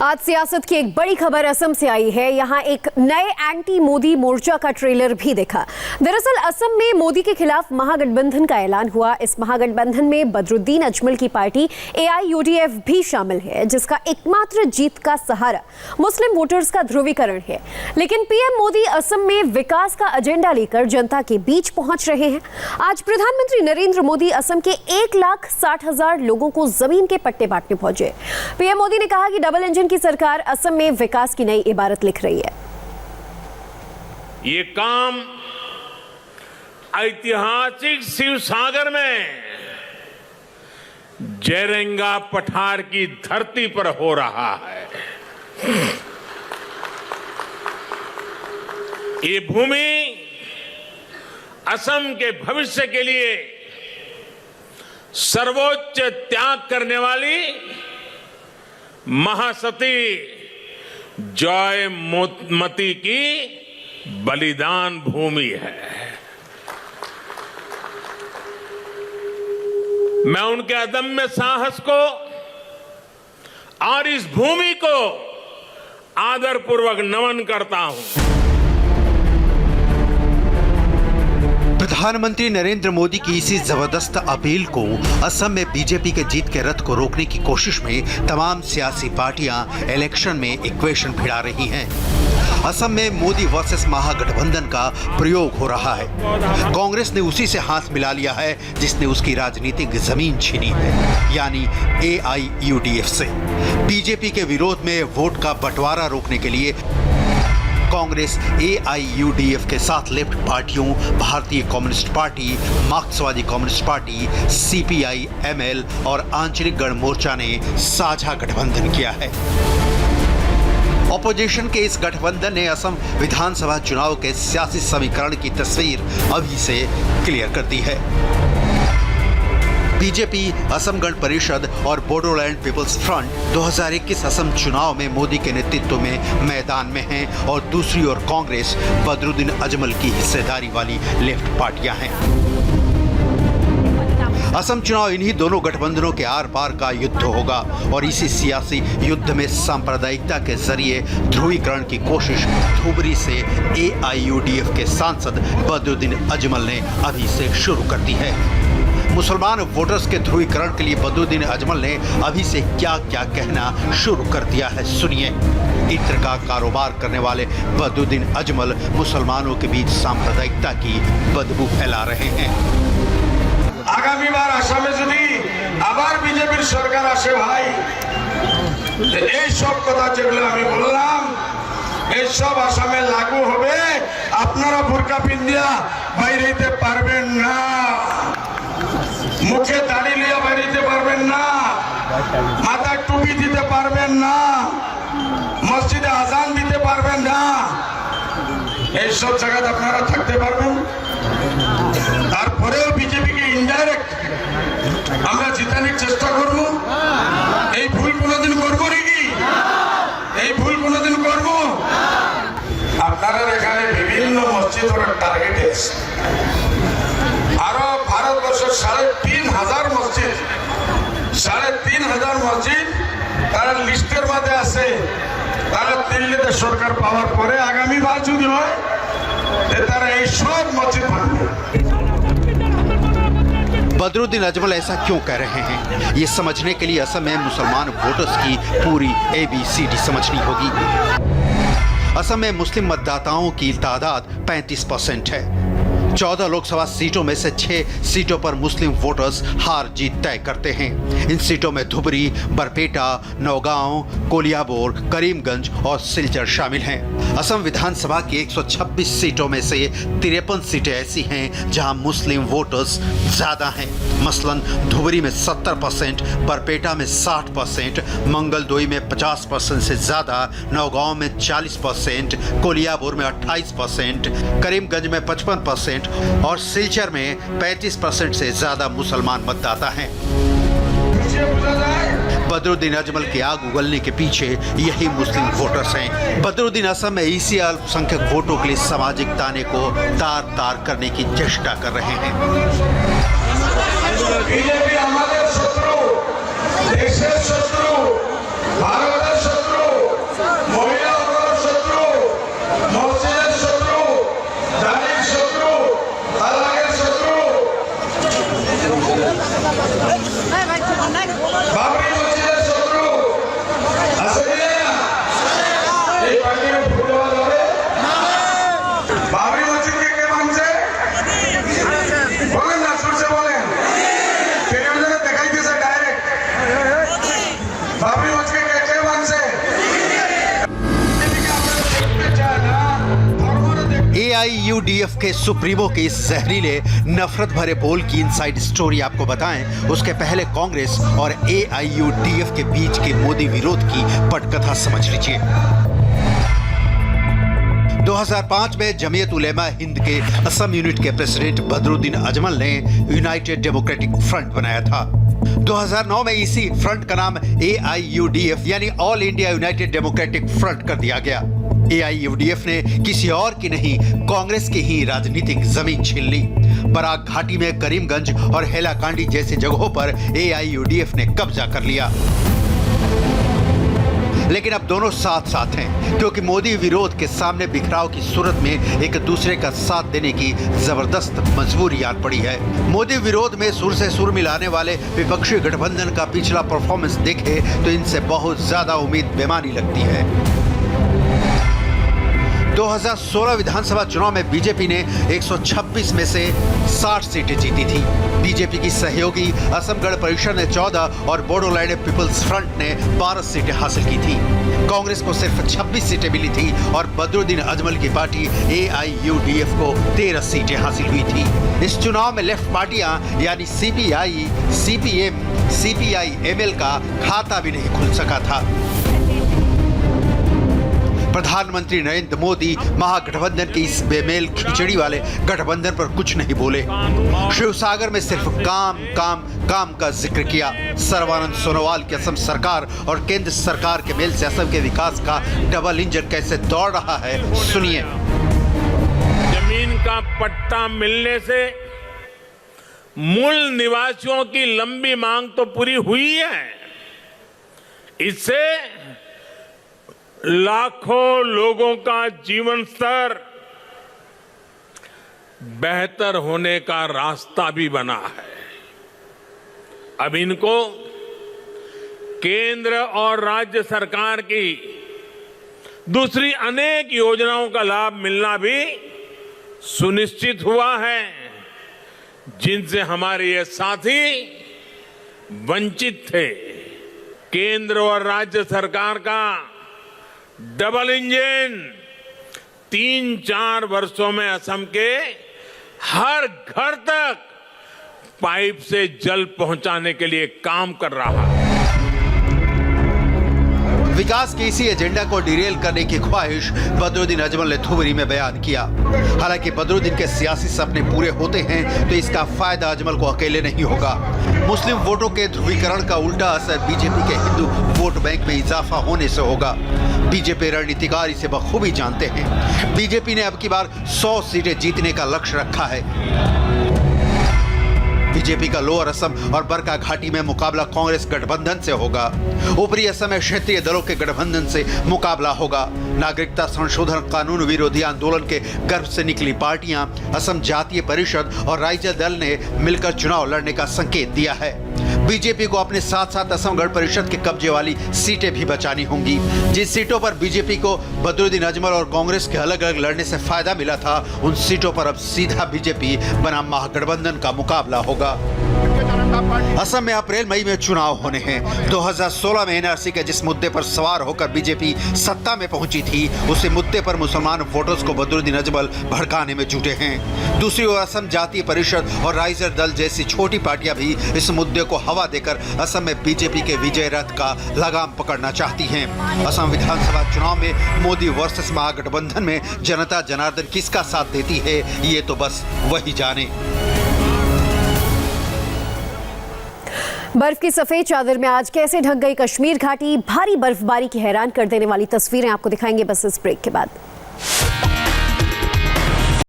आज सियासत की एक बड़ी खबर असम से आई है। यहाँ एक नए एंटी मोदी मोर्चा का ट्रेलर भी देखा। दरअसल असम में मोदी के खिलाफ महागठबंधन का ऐलान हुआ। इस महागठबंधन में बदरुद्दीन अजमल की पार्टी AIUDF भी शामिल है, जिसका एकमात्र जीत का सहारा मुस्लिम वोटर्स का ध्रुवीकरण है। लेकिन PM मोदी असम में विकास का एजेंडा लेकर जनता के बीच पहुंच रहे हैं। आज प्रधानमंत्री नरेंद्र मोदी असम के 1,60,000 लोगों को जमीन के पट्टे बांटने पहुंचे। PM मोदी ने कहा कि डबल इंजन की सरकार असम में विकास की नई इबारत लिख रही है। ये काम ऐतिहासिक शिवसागर में जयरेंगा पठार की धरती पर हो रहा है। ये भूमि असम के भविष्य के लिए सर्वोच्च त्याग करने वाली महासती जयमती की बलिदान भूमि है। मैं उनके अदम्य साहस को और इस भूमि को आदरपूर्वक नमन करता हूं। प्रधानमंत्री नरेंद्र मोदी की इसी जबरदस्त अपील को असम में बीजेपी के जीत के रथ को रोकने की कोशिश में तमाम सियासी पार्टियां इलेक्शन में इक्वेशन भिड़ा रही हैं। असम में मोदी वर्सेस महागठबंधन का प्रयोग हो रहा है। कांग्रेस ने उसी से हाथ मिला लिया है जिसने उसकी राजनीतिक जमीन छीनी है, यानी AIUDF से। बीजेपी के विरोध में वोट का बंटवारा रोकने के लिए कांग्रेस AIUDF के साथ लेफ्ट पार्टियों भारतीय कम्युनिस्ट पार्टी, मार्क्सवादी कम्युनिस्ट पार्टी, CPI, ML और आंचलिक गण मोर्चा ने साझा गठबंधन किया है। ऑपोजिशन के इस गठबंधन ने असम विधानसभा चुनाव के सियासी समीकरण की तस्वीर अभी से क्लियर कर दी है। बीजेपी, असम गण परिषद और बोडोलैंड पीपल्स फ्रंट 2021 असम चुनाव में मोदी के नेतृत्व में मैदान में हैं और दूसरी ओर कांग्रेस बदरुद्दीन अजमल की हिस्सेदारी वाली लेफ्ट पार्टियां हैं। असम चुनाव इन्हीं दोनों गठबंधनों के आर पार का युद्ध होगा और इसी सियासी युद्ध में सांप्रदायिकता के जरिए ध्रुवीकरण की कोशिश धुबरी से AIUDF के सांसद बदरुद्दीन अजमल ने अभी से शुरू कर दी है। मुसलमान वोटर्स के ध्रुवीकरण के लिए बदरुद्दीन अजमल ने अभी से क्या क्या कहना शुरू कर दिया है, सुनिए। इत्र का कारोबार करने वाले बदरुद्दीन अजमल मुसलमानों के बीच सांप्रदायिकता की बदबू फैला रहे हैं। आगामी बार आसामे যদি আবার বিজেপির সরকার আসে ভাই, এই সব কথা যেগুলো আমি বললাম এই সব আসামে লাগু হবে। আপনারা বুরকা পিন্দিয়া বাইরে যেতে পারবেন না, মুখে দাড়ি লিয়ে বাইরে যেতে পারবেন না, মাথায় টুপি দিতে পারবেন না, মসজিদে আজান দিতে পারবেন না। এই সব জায়গাতে আপনারা থাকতে পারবেন। তারপরেও বিজেপিকে ইনডাইরেক্ট আমরা জিতানোর চেষ্টা করব। এই ভুল কোনোদিন করব নাকি? এই ভুল কোনোদিন করব? আপনারা এখানে বিভিন্ন মসজিদের টার্গেট আছে। আরো ভারতবর্ষের 3,500 মসজিদ, 3,500 মসজিদ তারা লিস্টের মধ্যে আছে। তারা দিল্লিতে সরকার পাওয়ার পরে আগামী বার যদি হয় তারা এই সব মসজিদ ভাঙবে। बदरुद्दीन अजमल ऐसा क्यों कह रहे हैं, ये समझने के लिए असम में मुसलमान वोटर्स की पूरी ABCD समझनी होगी। असम में मुस्लिम मतदाताओं की तादाद 35% है। 14 लोकसभा सीटों में से 6 सीटों पर मुस्लिम वोटर्स हार जीत तय करते हैं। इन सीटों में धुबरी, बरपेटा, नौगांव, कोलियाबोर, करीमगंज और सिलचर शामिल हैं। असम विधानसभा की 126 सीटों में से 53 सीटें ऐसी हैं जहां मुस्लिम वोटर्स ज्यादा हैं। मसलन धुबरी में 70%, बरपेटा में 60%, मंगलदोई में 50% से ज्यादा, नौगांव में 40%, कोलियाबोर में 28%, करीमगंज में 55% और सिलचर में 35% से ज्यादा मुसलमान मतदाता हैं। बदरुद्दीन अजमल के आग उगलने के पीछे यही मुस्लिम वोटर्स हैं। बदरुद्दीन असम में इसी अल्पसंख्यक वोटों के लिए सामाजिक ताने को तार तार करने की चेष्टा कर रहे हैं। बीजेपी हमारे शत्रु, देश शत्रु, भारत शत्रु। AIUDF के सुप्रीमो के इस जहरीले नफरत भरे बोल की इनसाइड स्टोरी आपको बताएं, उसके पहले कांग्रेस और AIUDF के बीच के मोदी विरोध की पटकथा समझ लीजिए। 2005 में जमीयत उलेमा हिंद के असम यूनिट के प्रेसिडेंट बदरुद्दीन अजमल ने यूनाइटेड डेमोक्रेटिक फ्रंट बनाया था। 2009 में इसी फ्रंट का नाम AIUDF यानी all India United democratic front कर दिया गया। AIUDF ने किसी और की नहीं, कांग्रेस की ही राजनीतिक जमीन छीन ली। बराक घाटी में करीमगंज और हैलाकांडी जैसी जगहों पर AIUDF ने कब्जा कर लिया। लेकिन अब दोनों साथ साथ हैं, क्योंकि मोदी विरोध के सामने बिखराव की सूरत में एक दूसरे का साथ देने की जबरदस्त मजबूरी आन पड़ी है। मोदी विरोध में सुर से सुर मिलाने वाले विपक्षी गठबंधन का पिछला परफॉर्मेंस देखे तो इनसे बहुत ज्यादा उम्मीद बेमानी लगती है। 2016 विधानसभा चुनाव में बीजेपी ने 126 में से 60 सीटें जीती थी। बीजेपी की सहयोगी असम गण परिषद ने 14 और बोडोलैंड पीपल्स फ्रंट ने 12 सीटें हासिल की थी। कांग्रेस को सिर्फ 26 सीटें मिली थी और बदरुद्दीन अजमल की पार्टी AIUDF को 13 सीटें हासिल हुई थी। इस चुनाव में लेफ्ट पार्टियां यानी CPI, CPM, CPI-ML का खाता भी नहीं खुल सका था। प्रधानमंत्री नरेंद्र मोदी महागठबंधन के इस बेमेल खिचड़ी वाले गठबंधन पर कुछ नहीं बोले। शिवसागर में सिर्फ काम काम काम का जिक्र किया। सर्बानंद सोनोवाल की असम सरकार और केंद्र सरकार के मेल से असम के विकास का डबल इंजन कैसे दौड़ रहा है, सुनिए। जमीन का पट्टा मिलने से मूल निवासियों की लंबी मांग तो पूरी हुई है। इससे लाखों लोगों का जीवन स्तर बेहतर होने का रास्ता भी बना है। अब इनको केंद्र और राज्य सरकार की दूसरी अनेक योजनाओं का लाभ मिलना भी सुनिश्चित हुआ है, जिनसे हमारे ये साथी वंचित थे। केंद्र और राज्य सरकार का डबल इंजन 3-4 वर्षों में असम के हर घर तक पाइप से जल पहुंचाने के लिए काम कर रहा है। विकास के इसी एजेंडा को डिरेल करने की ख्वाहिश बदरुद्दीन अजमल ने धुबरी में बयान किया। हालांकि बदरुद्दीन के सियासी सपने पूरे होते हैं तो इसका फायदा अजमल को अकेले नहीं होगा। मुस्लिम वोटों के ध्रुवीकरण का उल्टा असर बीजेपी के हिंदू वोट बैंक में इजाफा होने से होगा। बीजेपी रणनीतिकार इसे बखूबी जानते हैं। बीजेपी ने अब की बार 100 सीटें जीतने का लक्ष्य रखा है। बीजेपी का लोअर असम और बरका घाटी में मुकाबला कांग्रेस गठबंधन से होगा। ऊपरी असम में क्षेत्रीय दलों के गठबंधन से मुकाबला होगा। नागरिकता संशोधन कानून विरोधी आंदोलन के गर्भ से निकली पार्टियां असम जातीय परिषद और राइजल दल ने मिलकर चुनाव लड़ने का संकेत दिया है। बीजेपी को अपने साथ साथ असम गण परिषद के कब्जे वाली सीटें भी बचानी होंगी। जिन सीटों पर बीजेपी को बदरुद्दीन अजमल और कांग्रेस के अलग अलग लड़ने से फायदा मिला था, उन सीटों पर अब सीधा बीजेपी बनाम महागठबंधन का मुकाबला होगा। असम में अप्रैल मई में चुनाव होने हैं। 2016 में NRC के जिस मुद्दे पर सवार होकर बीजेपी सत्ता में पहुंची थी, उसी मुद्दे पर मुसलमान वोटर्स को बदरुद्दीन अजमल भड़काने में जुटे हैं। दूसरी ओर असम जातीय परिषद और राइजर दल जैसी छोटी पार्टियां भी इस मुद्दे को हवा देकर असम में बीजेपी के विजय रथ का लगाम पकड़ना चाहती हैं। असम विधानसभा चुनाव में मोदी वर्सेस महागठबंधन में जनता जनार्दन किसका साथ देती है, ये तो बस वही जाने। बर्फ की सफेद चादर में आज कैसे ढक गई कश्मीर घाटी। भारी बर्फबारी की हैरान कर देने वाली तस्वीरें आपको दिखाएंगे बस इस ब्रेक के बाद।